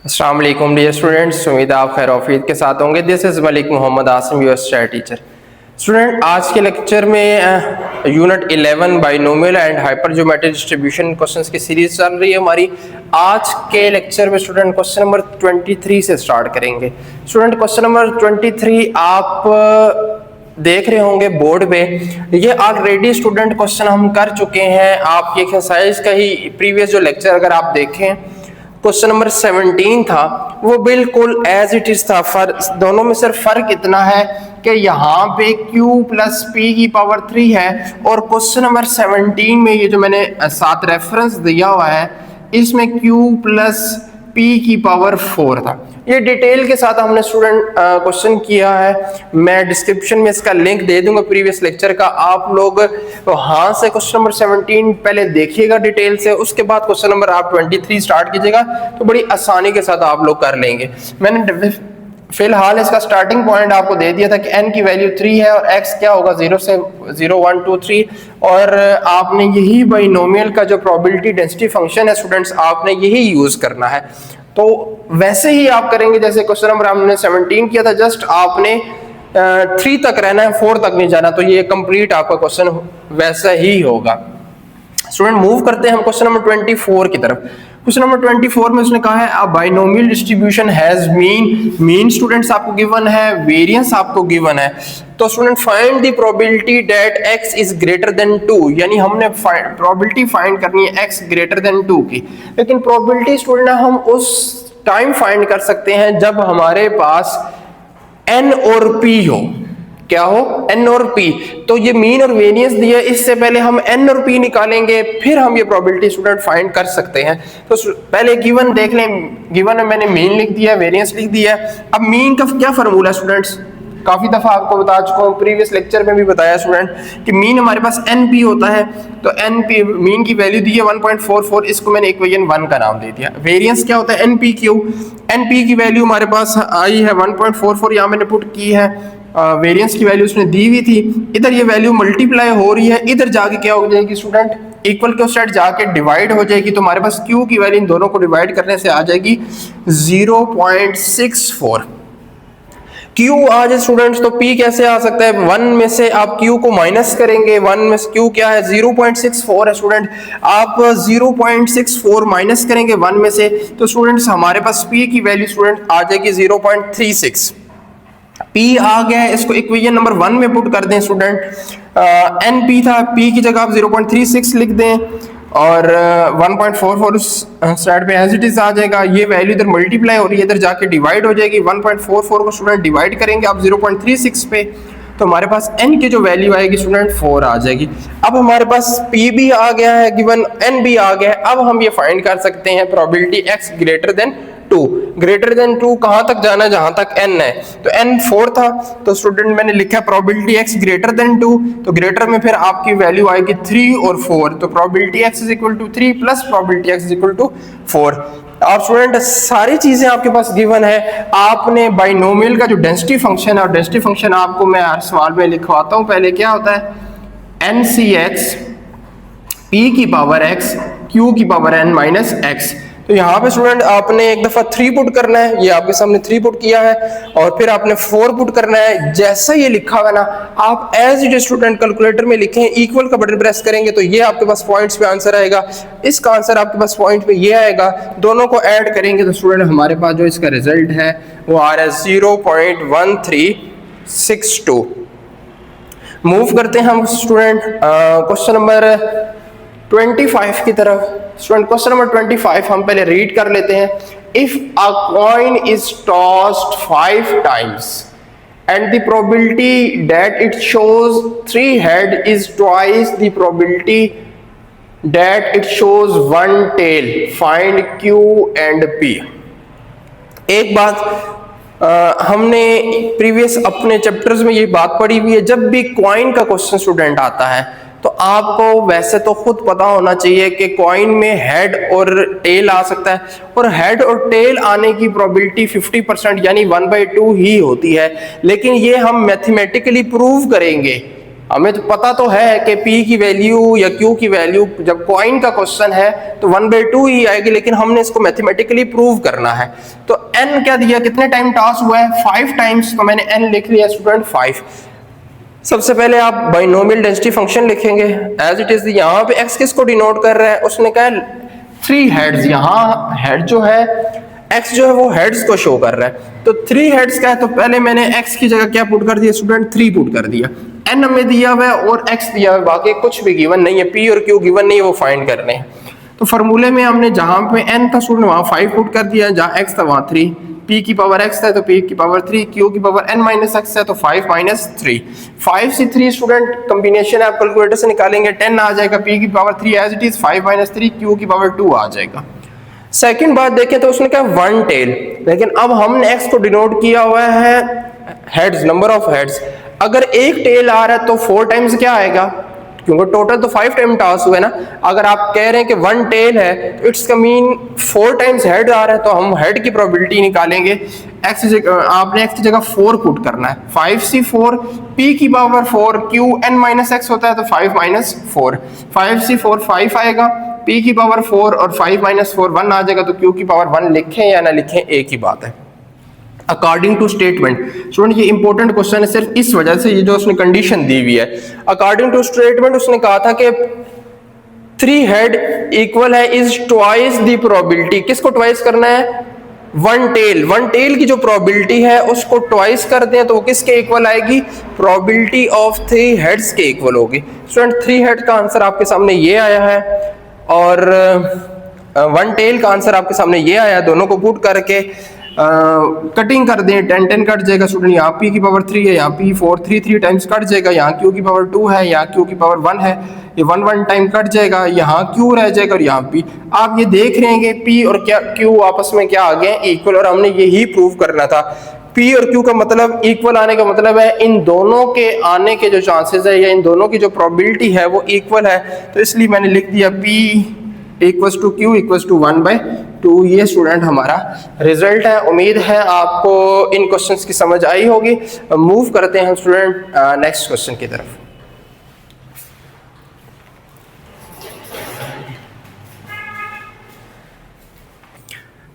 अस्सलाम वालेकुम dear students, उम्मीद है आप खैर औफियत के साथ होंगे। This is Malik Mohammad Asim, US stat teacher. Student, आज के लेक्चर में unit 11 binomial and hypergeometric distribution questions की सीरीज चल रही है हमारी। आज के लेक्चर में स्टूडेंट क्वेश्चन नंबर 23 से स्टार्ट करेंगे। स्टूडेंट, क्वेश्चन नंबर 23 आप देख रहे होंगे बोर्ड पे। ये ऑलरेडी स्टूडेंट क्वेश्चन हम कर चुके हैं। आप ये एक्सरसाइज का ही प्रीवियस जो लेक्चर अगर आप देखें, क्वेश्चन नंबर 17 था, वो बिल्कुल एज इट इज था। दोनों में सिर्फ फर्क इतना है कि यहाँ पे q प्लस पी की पावर 3 है और क्वेश्चन नंबर 17 में ये जो मैंने साथ रेफरेंस दिया हुआ है इसमें q प्लस p की पावर 4 था। ये डिटेल के साथ हमने स्टूडेंट क्वेश्चन किया है। मैं डिस्क्रिप्शन में इसका लिंक दे दूंगा प्रीवियस लेक्चर का। आप लोग वहां से क्वेश्चन नंबर 17 पहले देखिएगा डिटेल से, उसके बाद क्वेश्चन नंबर आप 23 स्टार्ट कीजिएगा तो बड़ी आसानी के साथ आप लोग कर लेंगे। मैंने फिलहाल इसका स्टार्टिंग पॉइंट आपको दे दिया था कि n की वैल्यू 3 है और x क्या होगा 0 से 0 1 2 3, और आपने यही बाइनोमियल का जो प्रोबेबिलिटी डेंसिटी फंक्शन है स्टूडेंट्स, आपने यही यूज करना है। तो वैसे ही आप करेंगे जैसे क्वेश्चन नंबर हमने 17 किया था, जस्ट आपने 3 तक रहना है, 4 तक नहीं जाना। तो ये कंप्लीट आपका क्वेश्चन वैसा ही होगा। स्टूडेंट, मूव करते हैं हम क्वेश्चन नंबर 24 की तरफ। क्वेश्चन नंबर 24 में उसने कहा है a binomial distribution has mean students आपको गिवन है, वेरिएंस आपको गिवन है। तो student find the probability that x is greater than 2, यानी हमने प्रोबेबिलिटी फाइंड करनी है x ग्रेटर देन 2 की। लेकिन प्रोबेबिलिटी स्टूडेंट हम उस टाइम फाइंड कर सकते हैं जब हमारे पास n और p हो। क्या हो? n और p। तो ये मीन और वेरिएंस दिया, इससे पहले हम n और p निकालेंगे, फिर हम ये प्रोबेबिलिटी स्टूडेंट फाइंड कर सकते हैं। तो पहले गिवन देख लें। गिवन में मैंने मीन लिख दिया, वेरिएंस लिख दिया। अब मीन का क्या फार्मूला स्टूडेंट्स, काफी दफा आपको बता चुका हूँ, प्रीवियस लेक्चर में भी बताया स्टूडेंट कि मीन हमारे पास np होता है। तो np मीन की वैल्यू दी है 1.44, इसको मैंने इक्वेशन 1 का नाम दे दिया। वेरिएंस क्या होता है? np की वैल्यू हमारे पास आई है 1.44, यहाँ मैंने पुट की है। वेरिएंस की वैल्यू उसने दी हुई थी, इधर ये वैल्यू मल्टीप्लाई हो रही है, इधर जाके क्या हो जाएगी स्टूडेंट, इक्वल के उस साइड जाके डिवाइड हो जाएगी। तो हमारे पास q की वैल्यू इन दोनों को डिवाइड करने से आ जाएगी 0.64। q आ जाए स्टूडेंट्स, तो p कैसे आ सकता है? 1 में से आप q को माइनस करेंगे। 1 में से q क्या है? 0.64 है स्टूडेंट। आप 0.64 माइनस करेंगे 1 में से, तो स्टूडेंट्स हमारे पास p की वैल्यू स्टूडेंट आ जाएगी 0.36। p आ गया है, इसको इक्वेशन नंबर 1 में पुट कर दें स्टूडेंट। np था, p की जगह आप 0.36 लिख दें और 1.44 उस साइड पे एज इट इज आ जाएगा। ये वैल्यू इधर मल्टीप्लाई हो रही है, इधर जाके डिवाइड हो जाएगी। 1.44 को स्टूडेंट डिवाइड करेंगे आप 0.36 पे, तो हमारे पास n की जो वैल्यू आएगी स्टूडेंट 4 आ जाएगी। अब हमारे पास p भी आ गया है, गिवन n भी आ गया है। अब हम ये फाइंड कर सकते हैं probability x greater than 2। Greater than 2 कहां तक जाना है? जहां तक n है। तो n 4 था, तो स्टूडेंट मैंने लिखा प्रोबेबिलिटी x ग्रेटर देन 2। तो ग्रेटर में फिर आपकी वैल्यू आएगी 3 और 4, तो probability x is equal to 3 plus probability x is equal to 4। आप स्टूडेंट सारी चीजें आपके पास गिवन है। आपने बाइनोमियल का जो डेंसिटी फंक्शन है, और डेंसिटी फंक्शन आपको मैं हर सवाल में लिखवाता हूं। पहले क्या होता है? ncx p की पावर x q की पावर n माइनस x। तो यहाँ पे स्टूडेंट आपने एक दफा 3 पुट करना है, ये आपके सामने 3 पुट किया है, और फिर आपने 4 पुट करना है। जैसा ये लिखा हुआ ना, आप एज इट स्टूडेंट कैलकुलेटर में लिखें, इक्वल का बटन प्रेस करेंगे तो ये आपके पास पॉइंट्स पे आंसर आएगा। इसका आंसर आपके पास पॉइंट पे ये आएगा। दोनों को ऐड करेंगे तो स्टूडेंट हमारे पास जो इसका रिजल्ट है वो आ रहा है 0.1362। मूव करते हैं हम स्टूडेंट क्वेश्चन नंबर 25 की तरफ। स्टूडेंट क्वेश्चन नंबर 25 हम पहले रीड कर लेते हैं। If a coin is tossed 5 times and the probability that it shows 3 head is twice the probability that it shows 1 tail, find q and p। एक बात हमने प्रीवियस अपने चैप्टर्स में ये बात पढ़ी हुई है, जब भी कॉइन का क्वेश्चन स्टूडेंट आता है तो आपको वैसे तो खुद पता होना चाहिए कि कॉइन में हेड और टेल आ सकता है, और हेड और टेल आने की प्रोबेबिलिटी 50% यानी 1/2 ही होती है। लेकिन ये हम मैथमेटिकली प्रूव करेंगे हमें तो पता तो है कि P की वैल्यू या Q की वैल्यू जब कॉइन का क्वेश्चन है तो 1/2 ही आएगी, लेकिन हमने इसको मैथमेटिकली प्रूव करना है। तो n क्या दिया, कितने टाइम टास्क हुआ है, 5 टाइम्स, तो मैंने n लिख लिया स्टूडेंट 5। सबसे पहले आप बाइनोमियल डेंसिटी फंक्शन लिखेंगे एज इट इज। यहाँ पे x किसको डिनोट कर रहा है, उसने कहा 3 हेड्स, यहाँ हेड जो है x जो है वो हेड्स को शो कर रहा है। तो 3 हेड्स का है, तो पहले मैंने x की जगह क्या पुट कर दिया स्टूडेंट, 3 पुट कर दिया। n हमें दिया हुआ है और x दिया हुआ है, बाकी कुछ भी गिवन नहीं है, p और q गिवन नहीं है, वो फाइंड करने हैं। तो फार्मूले में हमने जहां पे n था स्टूडेंट वहां 5 पुट कर दिया, जहां x था वहां 3, p की पावर x है तो p की पावर 3, q की पावर n माइनस x है तो 5 माइनस 3। 5 से 3 स्टूडेंट कॉम्बिनेशन आप कैलकुलेटर से निकालेंगे 10 आ जाएगा, p की power 3 as it is, 5 minus 3 q की पावर 2 आ जाएगा। सेकंड बात देखें तो उसने कहा 1 टेल, लेकिन अब हमने x को डिनोट किया हुआ है हेड्स, नंबर ऑफ हेड्स। अगर एक टेल आ रहा है तो 4 टाइम्स क्या आएगा, क्योंकि टोटल तो 5 टाइम टास्क हुए ना। अगर आप कह रहे हैं कि 1 टेल है तो इट्स का मीन 4 टाइम्स हेड आ रहा है, तो हम हेड की प्रोबेबिलिटी निकालेंगे। आपने x की जगह 4 पुट करना है, 5 से 4, p की power 4, q n minus x होता है तो 5 माइनस 4, 5 से 4 5 आएगा, p की पावर 4 और 5 माइनस 4 1 आ जाएगा, तो q की पावर 1 लिखें या ना लिखें एक ही बात है। अकॉर्डिंग टू स्टेटमेंट स्टूडेंट, ये इंपॉर्टेंट क्वेश्चन है सिर्फ इस वजह से, ये जो उसने कंडीशन दी हुई है। अकॉर्डिंग टू स्टेटमेंट उसने कहा था कि 3 हेड इक्वल है इज ट्वाइस द प्रोबेबिलिटी, किसको ट्वाइस करना है, 1 टेल। 1 टेल की जो प्रोबेबिलिटी है उसको ट्वाइस कर दें तो वो किसके इक्वल आएगी, प्रोबेबिलिटी ऑफ 3 हेड्स के इक्वल होगी। स्टूडेंट 3 हेड का आंसर आपके सामने ये आया है और 1 टेल का आंसर आपके सामने ये आया। दोनों को पुट करके कटिंग कर दें, 10 10 कट जाएगा स्टूडेंट, यहाँ p की पावर 3 है, यहाँ p 4 3 टाइम्स कट जाएगा, यहाँ q की पावर 2 है, यहाँ q की पावर 1 है, ये 1 1 टाइम कट जाएगा, यहाँ q रह जाएगा और यहाँ p। आप ये देख रहे हैं कि p और क्या q आपस में क्या आ गए, इक्वल, और हमने यही प्रूव करना था। p और q का मतलब इक्वल आने का मतलब है इन दोनों के आने के जो चांसेस है या इन दोनों की जो प्रोबेबिलिटी है वो इक्वल है, तो इसलिए मैंने लिख दिया p equals to q equals to 1/2। ये स्टूडेंट हमारा रिजल्ट है। उम्मीद है आपको इन क्वेश्चंस की समझ आई होगी। मूव करते हैं स्टूडेंट नेक्स्ट क्वेश्चन की तरफ।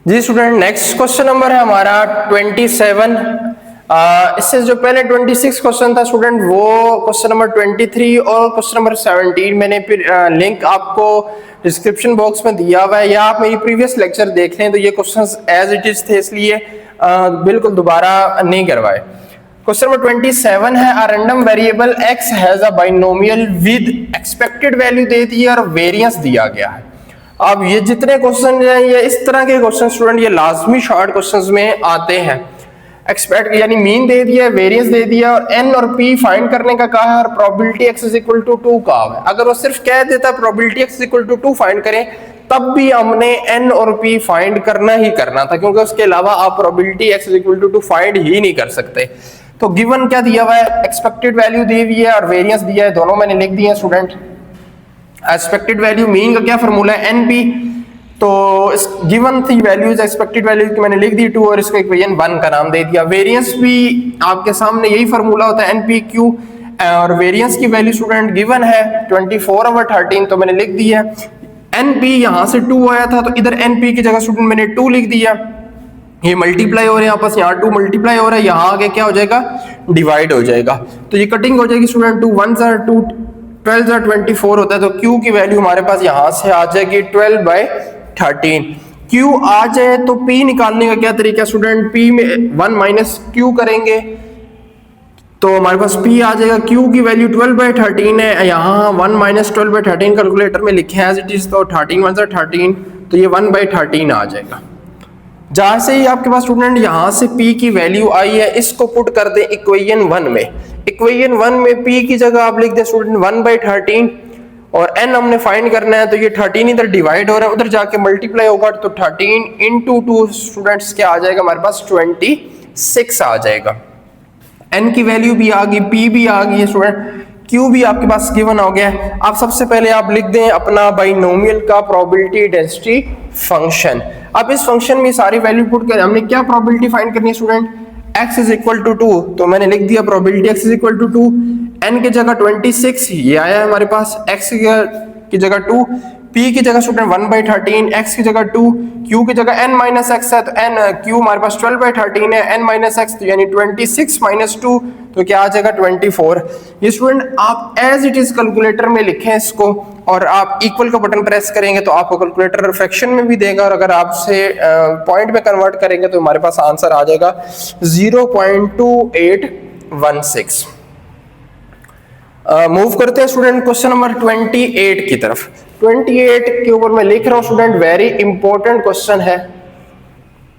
जी स्टूडेंट, नेक्स्ट क्वेश्चन नंबर है हमारा 27। इससे जो पहले 26 क्वेश्चन था स्टूडेंट, वो क्वेश्चन नंबर 23 और क्वेश्चन नंबर 17 मैंने फिर लिंक आपको डिस्क्रिप्शन बॉक्स में दिया हुआ है, या आप मेरी प्रीवियस लेक्चर देख लें तो ये क्वेश्चंस एज इट इज थे, इसलिए बिल्कुल दोबारा नहीं करवाए। क्वेश्चन नंबर 27 है, a random variable x has a binomial with expected value दे दी है और वेरिएंस दिया गया है। अब ये जितने क्वेश्चन हैं ये इस तरह के क्वेश्चन स्टूडेंट ये लाजमी शॉर्ट क्वेश्चंस में आते हैं। एक्सपेक्ट यानी मीन दे दिया, वेरिएंस दे दिया और n और p फाइंड करने का कहा है और probability x is equal to 2 कहा है। अगर वो सिर्फ कह देता probability x is equal to 2 find करें, तब भी हमने n और p फाइंड करना ही करना था, क्योंकि उसके अलावा आप probability x is equal to 2 find ही नहीं कर सकते। तो गिवन क्या दिया हुआ है, एक्सपेक्टेड वैल्यू दी हुई है और वेरिएंस दिया है, दोनों मैंने लिख दिए हैं स्टूडेंट। एक्सपेक्टेड वैल्यू मीन का क्या फॉर्मूला है, NP, तो इस गिवन थी वैल्यूज, एक्सपेक्टेड वैल्यू की मैंने लिख दी 2 और इसको इक्वेशन 1 का नाम दे दिया। वेरिएंस भी आपके सामने यही फार्मूला होता है NPQ, और वेरिएंस की वैल्यू स्टूडेंट गिवन है 24/13, तो मैंने लिख दिया। NP यहाँ से 2 आया था तो इधर NP की जगह स्टूडेंट मैंने 2 लिख दिया। ये मल्टीप्लाई हो रहे हैं आपस, यहाँ 2 मल्टीप्लाई हो रहा है, यहाँ आगे क्या हो जाएगा, डिवाइड हो जाएगा, तो ये कटिंग हो जाएगी स्टूडेंट। 2 1 2 12 24 होता है, तो Q की वैल्यू हमारे पास यहाँ से आ जाएगी 12/13। Q आ जाए तो P निकालने का क्या तरीका स्टूडेंट, P में 1 माइनस Q करेंगे तो हमारे पास P आ जाएगा। Q की वैल्यू 12/13 है, यहाँ 1 माइनस 12/13 कैलकुलेटर में लिखे एज इट इज, तो 13 1 13, तो ये 1/13 आ जाएगा। जहां से ही आपके पास स्टूडेंट यहाँ से P की वैल्यू आई है, इसको पुट कर दें इक्वेशन 1 में। इक्वेशन 1 में P की जगह आप लिख दें स्टूडेंट 1/13 और n हमने फाइंड करना है, तो ये 13 इधर डिवाइड हो रहा है, उधर जाके मल्टीप्लाई होगा, तो 13 इंटू 2 स्टूडेंट्स क्या आ जाएगा हमारे पास 26 आ जाएगा। n की वैल्यू भी आ गई, P भी आ गई है स्टूडेंट, Q भी आपके पास गिवन हो गया है। अब सबसे पहले आप लिख दें अपना बाइनोमियल का प्रोबेबिलिटी डेंसिटी फंक्शन। अब इस फंक्शन में सारी वैल्यू पुट कर हमने क्या प्रोबेबिलिटी फाइंड करनी है student, x is equal to 2, तो मैंने लिख दिया probability x is equal to 2, n की जगह 26 ये आया है हमारे पास, x की जगह 2, p की जगह स्टूडेंट 1/13, x की जगह 2, q की जगह n माइनस एक्स है तो n q हमारे पास 12/13 है, n माइनस एक्स तो यानी 26 माइनस 2 तो क्या आ जाएगा 24। ये स्टूडेंट आप एज इट इज कैलकुलेटर में लिखें इसको और आप इक्वल का बटन प्रेस करेंगे तो आपको कैलकुलेटर फ्रैक्शन में भी देगा और अगर आपसे पॉइंट में कन्वर्ट करेंगे तो हमारे पास आंसर आ जाएगा 0.2816। मूव करते हैं स्टूडेंट क्वेश्चन नंबर 28 की तरफ। 28 के ऊपर मैं लिख रहा हूं स्टूडेंट, वेरी इंपॉर्टेंट क्वेश्चन है,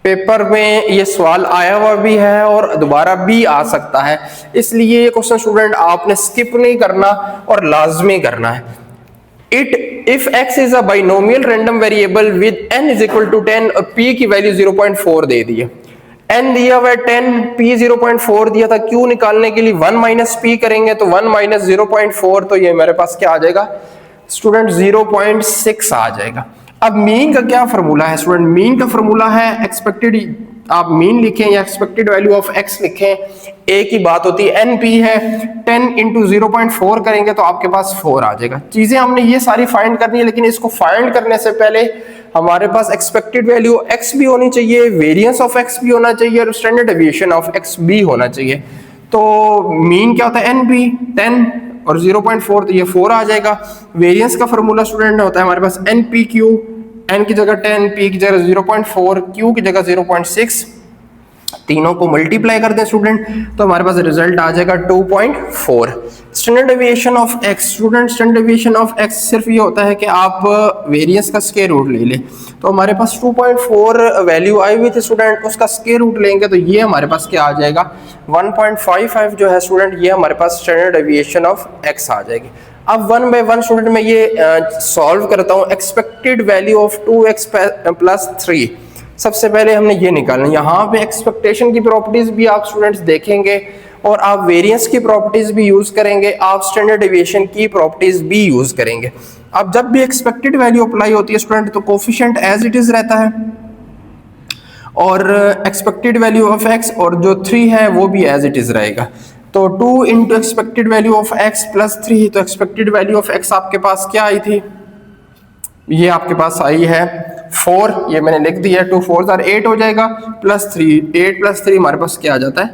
पेपर में ये सवाल आया हुआ भी है और दोबारा भी आ सकता है, इसलिए ये क्वेश्चन स्टूडेंट आपने स्किप नहीं करना और लाजमी करना है। If x is a binomial random variable with n is equal to 10 और p की वैल्यू 0.4 दे दी है, n दिया हुआ है 10, p 0.4 दिया था, q निकालने के लिए 1 माइनस p करेंगे तो 1 माइनस 0.4 तो ये मेरे पास क्या आ जाएगा स्टूडेंट 0.6 आ जाएगा। अब मीन का क्या फॉर्मूला है स्टूडेंट, मीन का फॉर्मूला है एक्सपेक्टेड, आप मीन लिखें या एक्सपेक्टेड वैल्यू ऑफ x लिखें, a की बात होती है, np है 10 इंटू 0.4 करेंगे तो आपके पास 4 आ जाएगा। चीजें हमने ये सारी फाइंड करनी है, लेकिन इसको फाइंड करने से पहले हमारे पास एक्सपेक्टेड वैल्यू x भी होनी चाहिए, वेरिएंस ऑफ x भी होना चाहिए और स्टैंडर्ड डेविएशन ऑफ x भी होना चाहिए। तो मीन क्या होता है np 10 और 0.4 तो ये 4 आ जाएगा। वेरिएंस का फॉर्मूला स्टूडेंट होता है हमारे पास npq, n की जगह 10, p की जगह 0.4, q की जगह 0.6, तीनों को मल्टीप्लाई कर दें स्टूडेंट तो हमारे पास रिजल्ट आ जाएगा 2.4। Standard deviation of x student, standard deviation of x सिर्फ ये होता है कि आप वेरिएंस का स्क्वायर रूट ले लें, तो हमारे पास 2.4 वैल्यू आई हुई थी स्टूडेंट, उसका स्क्वायर रूट लेंगे तो ये हमारे पास क्या आ जाएगा 1.55 जो है स्टूडेंट, ये हमारे पास स्टैंडर्ड डेविएशन ऑफ x आ जाएगी। अब 1 बाय 1 स्टूडेंट मैं ये सॉल्व करता हूँ। Expected value of 2x plus 3, सबसे पहले हमने ये निकालना है। यहाँ पे एक्सपेक्टेशन की प्रॉपर्टीज भी आप स्टूडेंट्स देखेंगे और आप वेरिएंस की प्रॉपर्टीज भी यूज करेंगे, आप स्टैंडर्ड डेविएशन की प्रॉपर्टीज भी यूज करेंगे। अब जब भी एक्सपेक्टेड वैल्यू अप्लाई होती है स्टूडेंट तो कोफिशिएंट एज इट इज रहता है और एक्सपेक्टेड वैल्यू ऑफ x और जो 3 है वो भी एज इट इज रहेगा। तो 2 into expected value of x plus 3, तो एक्सपेक्टेड वैल्यू ऑफ x आपके पास क्या आई थी, ये आपके पास आई है 4, ये मैंने लिख दिया, 2 4 8 हो जाएगा, प्लस 3, 8 प्लस 3 हमारे पास क्या आ जाता है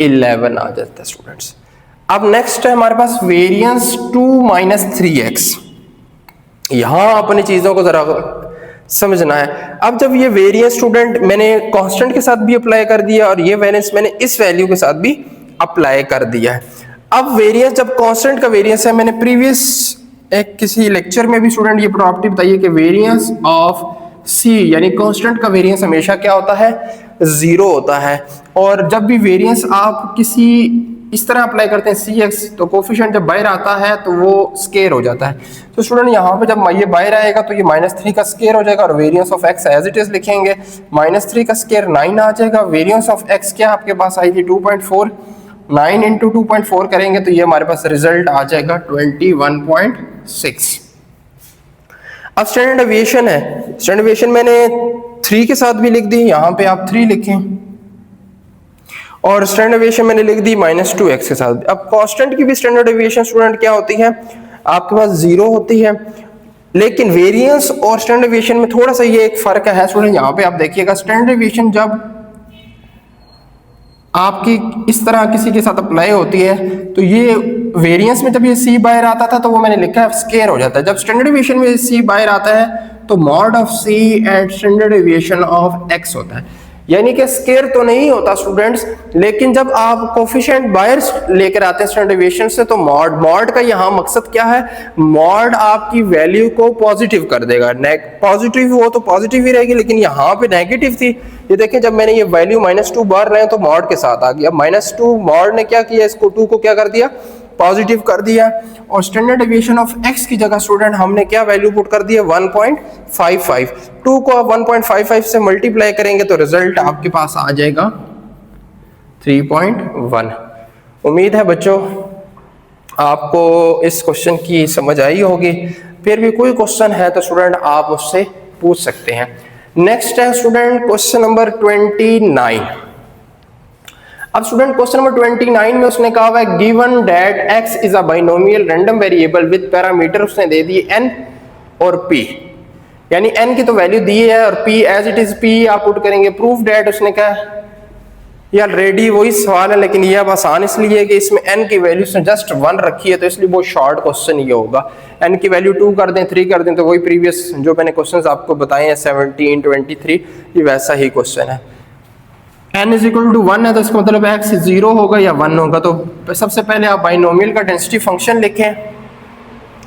11 आ जाता है स्टूडेंट्स। अब नेक्स्ट है हमारे पास वेरिएंस 2 माइनस 3x, यहां अपनी चीजों को जरा समझना है। अब जब ये वेरिएंस स्टूडेंट मैंने कांस्टेंट के साथ भी अप्लाई कर दिया और ये वेरिएंस मैंने इस वैल्यू के साथ भी अप्लाई कर दिया है। अब वेरिएंस जब कांस्टेंट का वेरिएंस है, मैंने प्रीवियस एक किसी लेक्चर में भी स्टूडेंट ये प्रॉपर्टी बताइए कि वेरिएंस ऑफ c यानी कांस्टेंट का वेरिएंस हमेशा क्या होता है 0 होता है, और जब भी वेरिएंस आप किसी इस तरह अप्लाई करते हैं cx तो कोफिशिएंट जब बाहर आता है तो वो स्केयर हो जाता है। तो स्टूडेंट यहाँ पे जब ये बाहर आएगा तो ये -3 का स्केयर हो जाएगा और variance of x as it is लिखेंगे, -3 का स्केयर 9 आ जाएगा। वेरिएंस ऑफ x क्या आपके पास आई थी 2.4, 9 इंटू 2.4 करेंगे तो ये हमारे पास रिजल्ट आ जाएगा 21.6। अब स्टैंडर्ड डेविएशन है, स्टैंडर्ड डेविएशन मैंने 3 के साथ भी लिख दी, यहाँ पे आप 3 लिखें और स्टैंडर्ड डेविएशन मैंने लिख दी -2x के साथ। अब कांस्टेंट की भी स्टैंडर्ड डेविएशन स्टूडेंट क्या होती है आपके पास 0 होती है, लेकिन वेरिएंस और स्टैंडर्ड डेविएशन में थोड़ा सा ये एक फर्क है स्टूडेंट। यहाँ पे आप देखिएगा स्टैंडर्ड डेविएशन जब आपकी इस तरह किसी के साथ अप्लाई होती है तो ये वेरिएंस में जब ये c बाहर आता था तो वो मैंने लिखा है स्केयर हो जाता है। जब स्टैंडर्ड डेविएशन में c बाहर आता है तो mod of c at standard deviation of x होता है, यानी कि स्केयर तो नहीं होता स्टूडेंट्स, लेकिन जब आप कोफिशिएंट बाहर लेकर आते हैं स्टैंडर्ड डेविएशन से तो मॉड का यहाँ मकसद क्या है, मॉड आपकी वैल्यू को पॉजिटिव कर देगा। पॉजिटिव हो तो पॉजिटिव ही रहेगी, लेकिन यहाँ पे नेगेटिव थी। ये देखें जब मैंने ये वैल्यू -2 बाहर लाया तो मॉड के साथ आ गया, -2 मॉड ने क्या किया इसको 2 को क्या कर दिया पॉजिटिव कर दिया, और स्टैंडर्ड डेविएशन ऑफ x की जगह स्टूडेंट हमने क्या वैल्यू पुट कर दिया 1.55। 2 को आप 1.55 से मल्टीप्लाई करेंगे तो रिजल्ट आपके पास आ जाएगा 3.1। उम्मीद है बच्चों आपको इस क्वेश्चन की समझ आई होगी, फिर भी कोई क्वेश्चन है तो स्टूडेंट आप उससे पूछ सकते हैं। नेक्स्ट है स्टूडेंट क्वेश्चन नंबर 29। अब स्टूडेंट क्वेश्चन नंबर 29 में उसने कहा हुआ है given that x is a binomial random variable with parameter उसने दे दिए n और p, यानी n की तो वैल्यू दी है और p as it is p आप पुट करेंगे। प्रूफ दैट उसने कहा, ये ऑलरेडी वही सवाल है लेकिन ये अब आसान इसलिए है कि इसमें n की वैल्यू से जस्ट 1 रखी है, तो इसलिए बहुत शॉर्ट क्वेश्चन ये होगा। n की वैल्यू 2 कर दें, 3 कर दें, तो वही प्रीवियस जो मैंने क्वेश्चंस आपको बताए हैं 17, 23, ये वैसा ही क्वेश्चन है। n इज इक्वल टू 1 है तो इसका मतलब x 0 होगा या 1 होगा। तो सबसे पहले आप बाइनोमियल का डेंसिटी फंक्शन लिखें।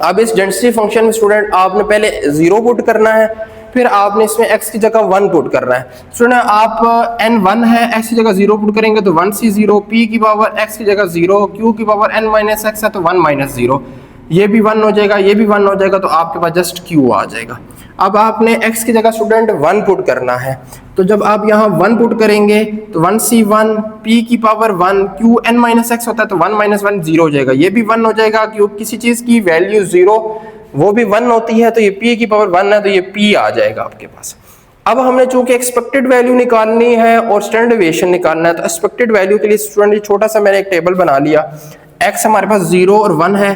अब इस डेंसिटी फंक्शन में स्टूडेंट आपने पहले 0 पुट करना है, फिर आपने इसमें x की जगह 1 पुट करना है। स्टूडेंट आप n 1 है, x की जगह 0 पुट करेंगे तो 1 सी 0, p की पावर x की जगह 0, q की पावर n माइनस x है तो 1 माइनस 0, ये भी 1 हो जाएगा, ये भी 1 हो जाएगा, तो आपके पास जस्ट q आ जाएगा। अब आपने x की जगह स्टूडेंट 1 पुट करना है, तो जब आप यहाँ 1 पुट करेंगे तो 1 सी 1, p की power 1, q n minus x होता है तो 1 माइनस 1 0 हो जाएगा, ये भी 1 हो जाएगा। क्यों किसी चीज की वैल्यू 0 वो भी 1 होती है तो ये p की पावर 1 है तो ये p आ जाएगा आपके पास। अब हमने चूंकि एक्सपेक्टेड वैल्यू निकालनी है और स्टैंडर्ड डेविएशन निकालना है, तो एक्सपेक्टेड वैल्यू के लिए स्टूडेंट छोटा सा मैंने एक टेबल बना लिया। x हमारे पास 0 और 1 है,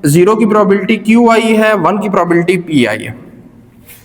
0 की प्रोबेबिलिटी q आई है, 1 की प्रोबेबिलिटी p आई है।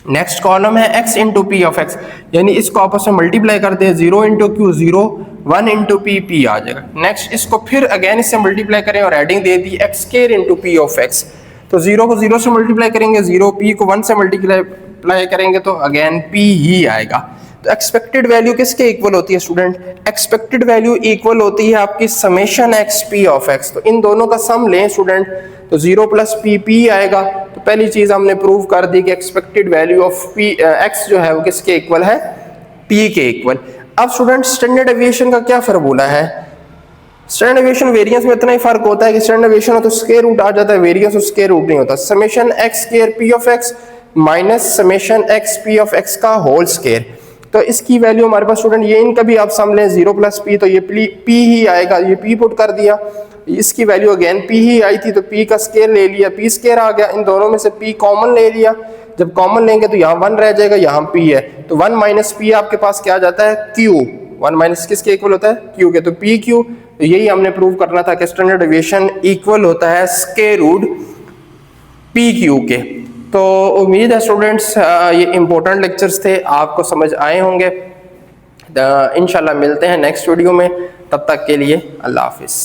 नेक्स्ट कॉलम है x into P of x, यानी इसको आपस में मल्टीप्लाई करते हैं, 0 into Q 0, 1 into P p आ जाएगा। नेक्स्ट इसको फिर अगेन इससे मल्टीप्लाई करें और adding they the x square into P of x, तो 0 को 0 से मल्टीप्लाई करेंगे 0, p को 1 से मल्टीप्लाई करेंगे तो अगेन p ही आएगा। तो एक्सपेक्टेड वैल्यू किसके इक्वल होती है स्टूडेंट? एक्सपेक्टेड वैल्यू इक्वल होती है आपकी summation x p of x, तो इन दोनों का सम लें स्टूडेंट तो 0 प्लस p आएगा। तो पहली चीज हमने प्रूव कर दी कि एक्सपेक्टेड वैल्यू ऑफ x जो है वो किसके इक्वल है? p के इक्वल। अब स्टूडेंट स्टैंडर्ड डेविएशन का क्या फार्मूला है? स्टैंडर्ड डेविएशन वेरिएंस में इतना ही फर्क होता है कि स्टैंडर्ड डेविएशन हो तो स्क्वायर रूट आ जाता है, वेरिएंस और स्क्वायर रूट नहीं होता। Summation x square p of x minus summation x p of x का होल स्क्वायर, तो इसकी वैल्यू हमारे पास स्टूडेंट ये इनका भी आप सम लें 0 प्लस p, तो ये p ही आएगा, ये p पुट कर दिया, इसकी वैल्यू अगेन p ही आई थी तो p का स्क्वायर ले लिया, p स्क्वायर आ गया, इन दोनों में से p कॉमन ले लिया, जब कॉमन लेंगे तो यहाँ 1 रह जाएगा, यहाँ p है, तो 1 माइनस p आपके पास क्या आ जाता है? q। 1 माइनस किसके इक्वल होता है? q के, तो p q। तो यही हमने प्रूव करना था कि स्टैंडर्ड डेविएशन इक्वल होता है स्क्वायर रूट p q के। तो उम्मीद है स्टूडेंट्स ये इंपॉर्टेंट लेक्चर्स थे, आपको समझ आए होंगे। इंशाल्लाह मिलते हैं नेक्स्ट वीडियो में, तब तक के लिए अल्लाह हाफिज़।